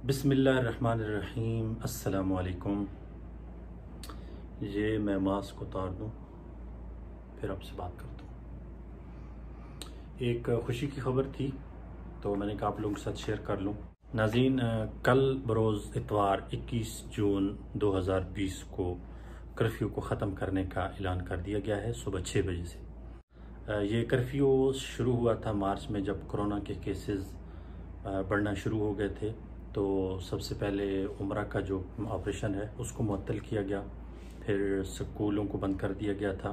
बिस्मिल्लाहिर्रहमानिर्रहीम। अस्सलामु अलैकुम। ये मैं मास्क उतार दूँ फिर आपसे बात करता हूँ। एक खुशी की ख़बर थी तो मैंने कहा आप लोगों के साथ शेयर कर लूँ। नाज़रीन, कल बरोज़ इतवार 21 जून 2020 को कर्फ्यू को ख़त्म करने का ऐलान कर दिया गया है सुबह 6 बजे से। ये कर्फ्यू शुरू हुआ था मार्च में, जब कोरोना के केसेस बढ़ना शुरू हो गए थे। तो सबसे पहले उम्रा का जो ऑपरेशन है उसको मुअत्तल किया गया, फिर स्कूलों को बंद कर दिया गया था,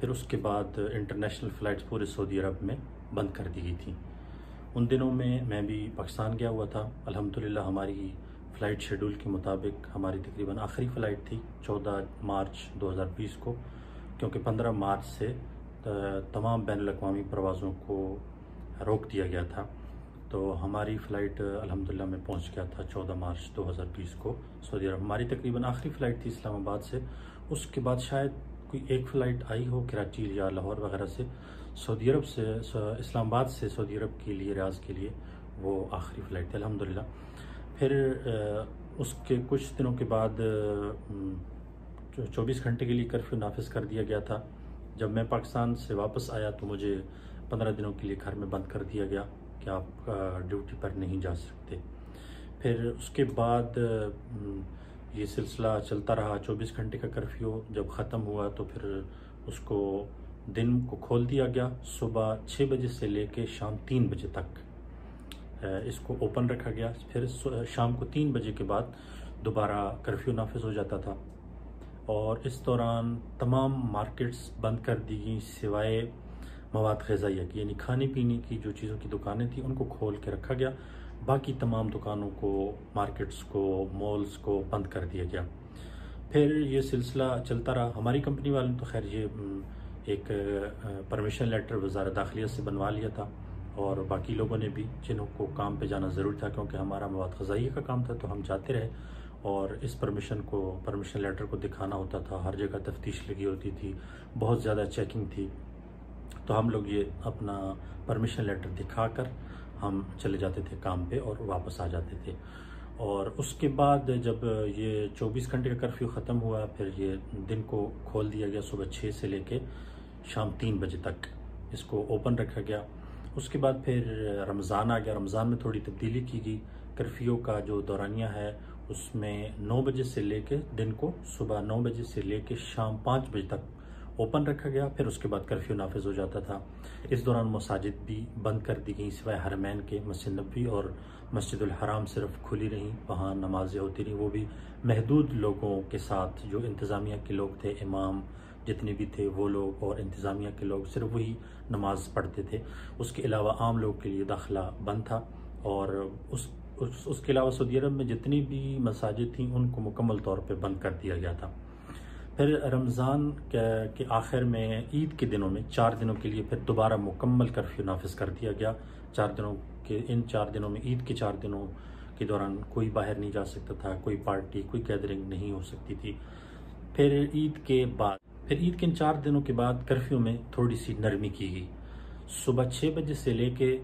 फिर उसके बाद इंटरनेशनल फ़्लाइट्स पूरे सऊदी अरब में बंद कर दी गई थी। उन दिनों में मैं भी पाकिस्तान गया हुआ था। अल्हम्दुलिल्लाह हमारी फ़्लाइट शेड्यूल के मुताबिक हमारी तकरीबन आखिरी फ़्लाइट थी 14 मार्च 2020 को, क्योंकि 15 मार्च से तमाम बैनुल-अक़वामी परवाज़ों को रोक दिया गया था। तो हमारी फ़्लाइट अल्हम्दुलिल्लाह में पहुंच गया था 14 मार्च 2020 को सऊदी अरब। हमारी तकरीबन आखिरी फ़्लाइट थी इस्लामाबाद से। उसके बाद शायद कोई एक फ़्लाइट आई हो कराची या लाहौर वगैरह से, सऊदी अरब से इस्लामाबाद से सऊदी अरब के लिए रियाज़ के लिए वो आखिरी फ़्लाइट थी अल्हम्दुलिल्लाह। फिर उसके कुछ दिनों के बाद 24 घंटे के लिए कर्फ्यू नाफिज कर दिया गया था। जब मैं पाकिस्तान से वापस आया तो मुझे 15 दिनों के लिए घर में बंद कर दिया गया कि आप ड्यूटी पर नहीं जा सकते। फिर उसके बाद ये सिलसिला चलता रहा। 24 घंटे का कर्फ्यू जब ख़त्म हुआ तो फिर उसको दिन को खोल दिया गया। सुबह 6 बजे से लेके शाम 3 बजे तक इसको ओपन रखा गया। फिर शाम को 3 बजे के बाद दोबारा कर्फ्यू नाफिज हो जाता था और इस दौरान तमाम मार्केट्स बंद कर दी गई सिवाय मवाद ग़िज़ाइया की, यानी खाने पीने की जो चीज़ों की दुकानें थी उनको खोल के रखा गया। बाकी तमाम दुकानों को, मार्केट्स को, मॉल्स को बंद कर दिया गया। फिर ये सिलसिला चलता रहा। हमारी कंपनी वालों ने तो खैर ये एक परमिशन लेटर वज़ारत दाखिलिया से बनवा लिया था और बाकी लोगों ने भी, जिन्हों को काम पे जाना ज़रूरी था क्योंकि हमारा मवाद ग़िज़ाइया का काम था, तो हम जाते रहे और इस परमिशन लेटर को दिखाना होता था। हर जगह तफ्तीश लगी होती थी, बहुत ज़्यादा चेकिंग थी। तो हम लोग ये अपना परमिशन लेटर दिखाकर हम चले जाते थे काम पे और वापस आ जाते थे। और उसके बाद जब ये 24 घंटे का कर्फ्यू ख़त्म हुआ, फिर ये दिन को खोल दिया गया सुबह 6 से लेके शाम 3 बजे तक इसको ओपन रखा गया। उसके बाद फिर रमज़ान आ गया। रमज़ान में थोड़ी तब्दीली की गई। कर्फ्यू का जो दौरानिया है उसमें 9 बजे से लेके दिन को सुबह 9 बजे से लेके शाम 5 बजे तक ओपन रखा गया। फिर उसके बाद कर्फ्यू नाफिज हो जाता था। इस दौरान मसाजिद भी बंद कर दी गई सिवाय हरमैन के। मस्जिद नबवी और मस्जिदुल हराम सिर्फ खुली रहीं, वहाँ नमाजें होती रहीं, वो भी महदूद लोगों के साथ। जो इंतज़ामिया के लोग थे, इमाम जितने भी थे वो लोग और इंतज़ामिया के लोग, सिर्फ वही नमाज पढ़ते थे। उसके अलावा आम लोग के लिए दाखिला बंद था। और उसके अलावा सऊदी अरब में जितनी भी मसाजिद थीं उनको मुकम्मल तौर पर बंद कर दिया गया था। फिर रमज़ान के आखिर में ईद के दिनों में 4 दिनों के लिए फिर दोबारा मुकम्मल कर्फ्यू नाफिज कर दिया गया। 4 दिनों के इन 4 दिनों में, ईद के 4 दिनों के दौरान कोई बाहर नहीं जा सकता था, कोई पार्टी, कोई गैदरिंग नहीं हो सकती थी। फिर ईद के इन 4 दिनों के बाद कर्फ्यू में थोड़ी सी नरमी की गई। सुबह 6 बजे से लेके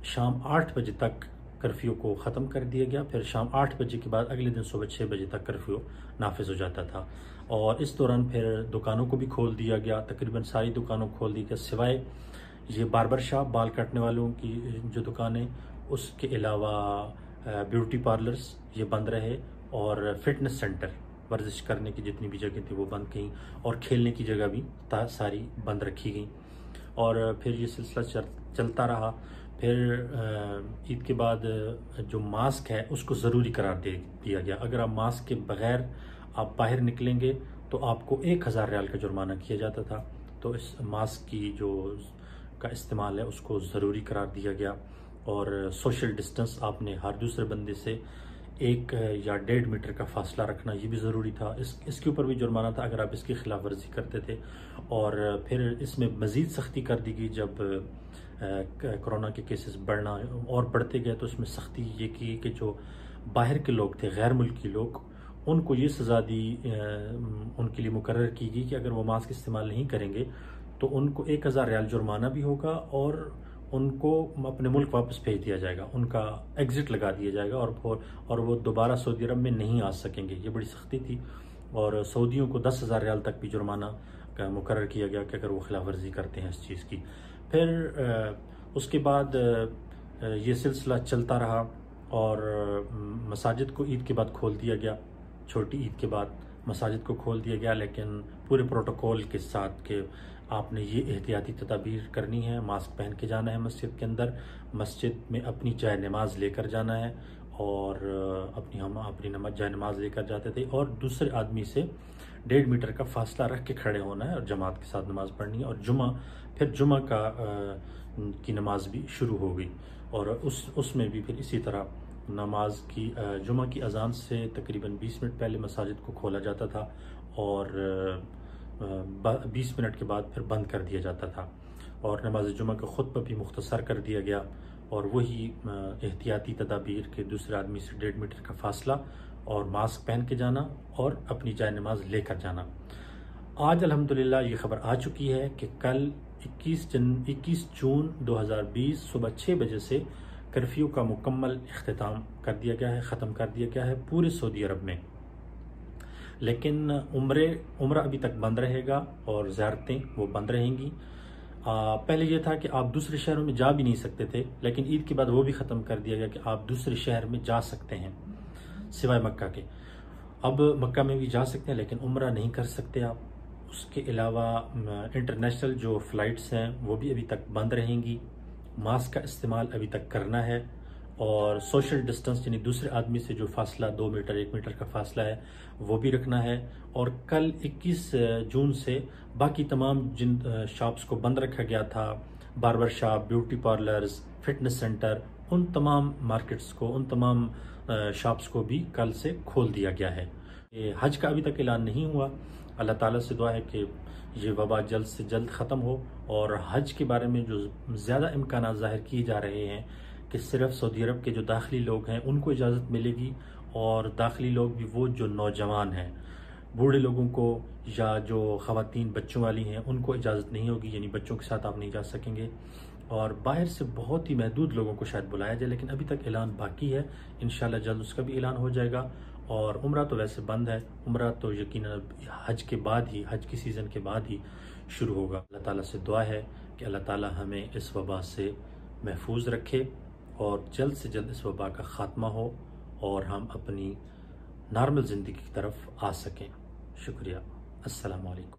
शाम 8 बजे तक कर्फ्यू को ख़त्म कर दिया गया। फिर शाम 8 बजे के बाद अगले दिन सुबह 6 बजे तक कर्फ्यू नाफिज हो जाता था। और इस दौरान फिर दुकानों को भी खोल दिया गया। तकरीबन सारी दुकानों को खोल दी गया सिवाय ये बार्बर शॉप, बाल काटने वालों की जो दुकानें, उसके अलावा ब्यूटी पार्लर्स ये बंद रहे और फिटनेस सेंटर, वर्जिश करने की जितनी भी जगह थी वो बंद गई और खेलने की जगह भी सारी बंद रखी गई। और फिर ये सिलसिला चलता रहा। फिर ईद के बाद जो मास्क है उसको ज़रूरी करार दे दिया गया। अगर आप मास्क के बग़ैर आप बाहर निकलेंगे तो आपको 1000 रियाल का जुर्माना किया जाता था। तो इस मास्क की का इस्तेमाल है उसको ज़रूरी करार दिया गया। और सोशल डिस्टेंस आपने हर दूसरे बंदे से 1 या 1.5 मीटर का फासला रखना, ये भी ज़रूरी था। इसके ऊपर भी जुर्माना था अगर आप इसकी खिलाफ वर्जी करते थे। और फिर इसमें मज़ीद सख्ती कर दी गई जब कोरोना के केसेस बढ़ना और बढ़ते गए, तो इसमें सख्ती ये की कि जो बाहर के लोग थे, गैर मुल्की लोग, उनको ये सज़ा दी, उनके लिए मुकर्रर की गई कि अगर वो मास्क इस्तेमाल नहीं करेंगे तो उनको 1000 रियाल जुर्माना भी होगा और उनको अपने मुल्क वापस भेज दिया जाएगा, उनका एग्ज़िट लगा दिया जाएगा और वो दोबारा सऊदी अरब में नहीं आ सकेंगे। ये बड़ी सख्ती थी और सऊदियों को 10,000 रियाल तक भी जुर्माना का मुकर्रर किया गया कि अगर वो खिलाफ वर्जी करते हैं इस चीज़ की। फिर उसके बाद ये सिलसिला चलता रहा और मसाजिद को ईद के बाद खोल दिया गया। छोटी ईद के बाद मसाजिद को खोल दिया गया, लेकिन पूरे प्रोटोकॉल के साथ कि आपने ये एहतियाती तदाबीर करनी है, मास्क पहन के जाना है मस्जिद के अंदर, मस्जिद में अपनी जाय नमाज लेकर जाना है और हम अपनी जाय नमाज लेकर जाते थे और दूसरे आदमी से 1.5 मीटर का फासला रख के खड़े होना है और जमात के साथ नमाज पढ़नी है। और जुमा की नमाज भी शुरू हो गई और उसमें भी फिर इसी तरह नमाज की जुमा की अजान से तकरीबन 20 मिनट पहले मसाजिद को खोला जाता था और 20 मिनट के बाद फिर बंद कर दिया जाता था और नमाज जुमा का खुतबा भी मुख्तसर कर दिया गया और वही एहतियाती तदाबीर के दूसरे आदमी से 1.5 मीटर का फासला और मास्क पहन के जाना और अपनी जाय नमाज लेकर जाना। आज अल्हम्दुलिल्लाह ये खबर आ चुकी है कि कल 21 जून 2020 सुबह 6 बजे से कर्फ्यू का मुकम्मल इख्तिताम कर दिया गया है, ख़त्म कर दिया गया है पूरे सऊदी अरब में। लेकिन उम्रा अभी तक बंद रहेगा और ज़ियारतें वो बंद रहेंगी। पहले ये था कि आप दूसरे शहरों में जा भी नहीं सकते थे, लेकिन ईद के बाद वो भी ख़त्म कर दिया गया कि आप दूसरे शहर में जा सकते हैं सिवाय मक्का के। अब मक्का में भी जा सकते हैं लेकिन उम्रा नहीं कर सकते आप। उसके अलावा इंटरनेशनल जो फ़्लाइट्स हैं वो भी अभी तक बंद रहेंगी। मास्क का इस्तेमाल अभी तक करना है और सोशल डिस्टेंस यानी दूसरे आदमी से जो फासला 2 मीटर 1 मीटर का फासला है वो भी रखना है। और कल 21 जून से बाकी तमाम जिन शॉप्स को बंद रखा गया था, barber shop, beauty parlours, fitness centre, उन तमाम मार्केट्स को, उन तमाम शॉप्स को भी कल से खोल दिया गया है। ये हज का अभी तक ऐलान नहीं हुआ। अल्लाह ताला से दुआ है कि ये वबा जल्द से जल्द ख़त्म हो और हज के बारे में जो ज़्यादा इम्कान ज़ाहिर किए जा रहे हैं कि सिर्फ सऊदी अरब के जो दाखिली लोग हैं उनको इजाज़त मिलेगी और दाखिली लोग भी वो जो नौजवान हैं, बूढ़े लोगों को या जो ख़वातीन बच्चों वाली हैं उनको इजाज़त नहीं होगी, यानी बच्चों के साथ आप नहीं जा सकेंगे। और बाहर से बहुत ही महदूद लोगों को शायद बुलाया जाए, लेकिन अभी तक ऐलान बाकी है। इंशाल्लाह जल्द उसका भी ऐलान हो जाएगा। और उम्रा तो वैसे बंद है, उम्रा तो यकीनन हज के बाद ही, हज की सीज़न के बाद ही शुरू होगा। अल्लाह ताला से दुआ है कि अल्लाह ताला हमें इस वबा से महफूज रखे और जल्द से जल्द इस वबा का ख़ात्मा हो और हम अपनी नॉर्मल ज़िंदगी की तरफ आ सकें। शुक्रिया। अस्सलामु अलैकुम।